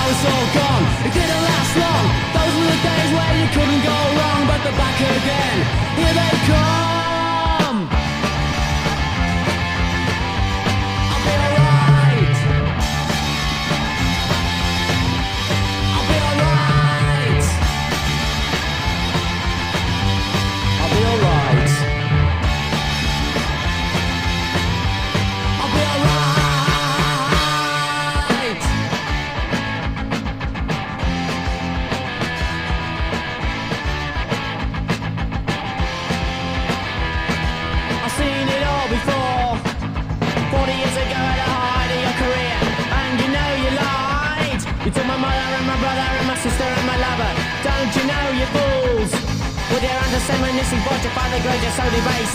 now it's all gone. It didn't last long. Those were the days where you couldn't go wrong. But they're back again. Here they come. I'll be alright. I'll be alright. I'll be alright. I'll be alright. I've seen it all before. 40 years ago at the height of your career, and you know you lied. You took my mother and my brother and my sister and my lover. Don't you know you fools? With your anti-Semitic project by the great so debased.